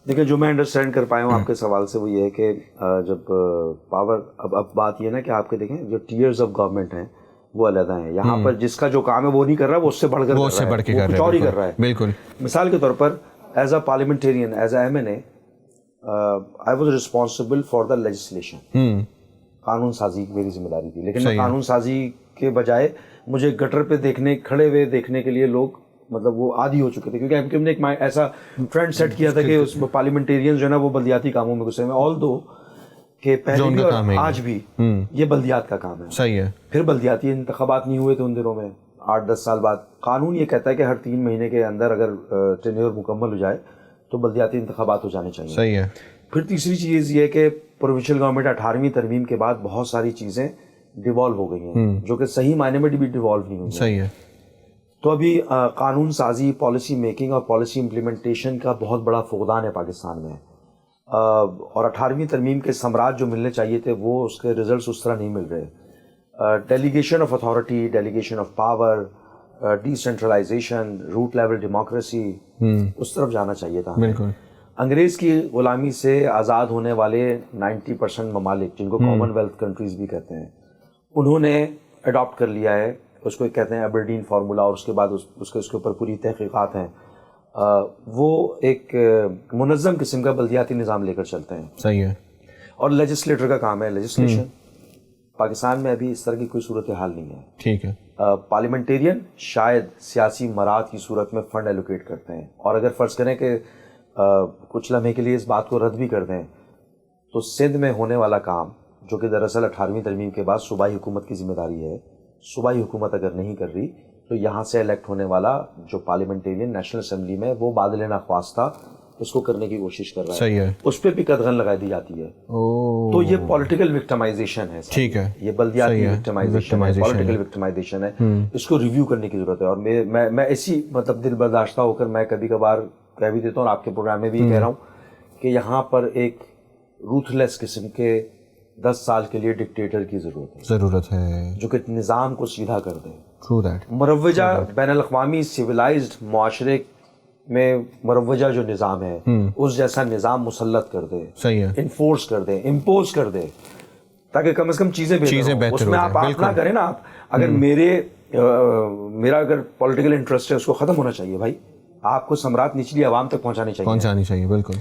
دیکھیں جو میں انڈرسٹینڈ کر پایا ہوں آپ کے سوال سے وہ یہ ہے کہ جب پاور اب بات یہ ہے نا کہ آپ کے دیکھیں جو ٹیئرز آف گورنمنٹ ہیں وہ علیحدہ ہیں. یہاں پر جس کا جو کام ہے وہ نہیں کر رہا, وہ اس سے بڑھ کر کر رہا ہے, وہ کچھ اور ہی کر رہا ہے. بالکل. مثال کے طور پر as a parliamentarian, as a MNA, I was responsible for the legislation. قانون سازی میری ذمہ داری تھی, لیکن میں قانون سازی کے بجائے مجھے گٹر پہ کھڑے ہوئے دیکھنے کے لیے لوگ مطلب وہ عادی ہو چکے تھے, کیونکہ ہم نے ایک ایسا ٹرینڈ سیٹ کیا تھا کہ اس پارلیمنٹیرین جو ہے نا وہ بلدیاتی کاموں میں گھسے ہوئے, آل دو کہ پہلے بھی اور آج بھی یہ بلدیات کا کام ہے. صحیح ہے. پھر بلدیاتی انتخابات نہیں ہوئے تھے ان دنوں میں 8-10 سال بعد. قانون یہ کہتا ہے کہ ہر 3 مہینے کے اندر اگر ٹینیور مکمل ہو جائے تو بلدیاتی انتخابات ہو جانے چاہیے. صحیح ہے. پھر تیسری چیز یہ ہے کہ پروونشل گورنمنٹ 18ویں ترمیم کے بعد بہت ساری چیزیں ڈیوالو ہو گئی ہیں جو کہ صحیح معنی میں بھی ڈیوالو نہیں ہوئی ہیں. صحیح ہے. تو ابھی قانون سازی, پالیسی میکنگ اور پالیسی امپلیمنٹیشن کا بہت بڑا فقدان ہے پاکستان میں, اور 18ویں ترمیم کے ثمرات جو ملنے چاہیے تھے وہ اس کے ریزلٹس اس طرح نہیں مل رہے. Delegation of authority, delegation of power, decentralization, root level democracy, اس طرف جانا چاہیے تھا. بالکل. انگریز کی غلامی سے آزاد ہونے والے 90% ممالک جن کو کامن ویلتھ کنٹریز بھی کہتے ہیں, انہوں نے اڈاپٹ کر لیا ہے, اس کو کہتے ہیں ایبرڈین فارمولا, اور اس کے بعد اس کے اوپر پوری تحقیقات ہیں. وہ ایک منظم قسم کا بلدیاتی نظام لے کر چلتے ہیں. صحیح ہے. اور لیجسلیٹر کا کام ہے لیجسلیشن. پاکستان میں ابھی اس طرح کی کوئی صورتحال نہیں ہے. ٹھیک ہے. پارلیمنٹیرین شاید سیاسی مراد کی صورت میں فنڈ ایلوکیٹ کرتے ہیں, اور اگر فرض کریں کہ کچھ لمحے کے لیے اس بات کو رد بھی کر دیں تو سندھ میں ہونے والا کام جو کہ دراصل 18ویں ترمیم کے بعد صوبائی حکومت کی ذمہ داری ہے, صوبائی حکومت اگر نہیں کر رہی تو یہاں سے الیکٹ ہونے والا جو پارلیمنٹیرین نیشنل اسمبلی میں وہ بادل ناخواستہ اس کو کرنے کی کوشش کر رہا ہے. صحیح ہے. اس پہ بھی قدغن لگا دی جاتی ہے. تو یہ پولیٹیکل وکٹمائزیشن ہے. ٹھیک ہے. یہ بلدیاتی وکٹمائزیشن ہے, پولیٹیکل وکٹمائزیشن ہے. اس کو ریویو کرنے کی ضرورت ہے. اور میں اسی مطلب دل برداشتہ ہو کر میں کبھی کبھار کہہ بھی دیتا ہوں, اور آپ کے پروگرام میں بھی کہہ رہا ہوں کہ یہاں پر ایک روتھ لیس قسم کے 10 سال کے لیے ڈکٹیٹر کی ضرورت ہے جو کہ نظام کو سیدھا کر دے. مروجہ بین الاقوامی سویلائزڈ معاشرے میں مروجہ جو نظام ہے اس جیسا نظام مسلط کر دے, انفورس کر دے, امپوز کر دے, تاکہ کم از کم چیزیں بہتر. اس میں آپ نہ کریں نا, آپ اگر میرا اگر پولیٹیکل انٹرسٹ ہے اس کو ختم ہونا چاہیے بھائی. آپ کو ثمرات نچلی عوام تک پہنچانی چاہیے. بالکل.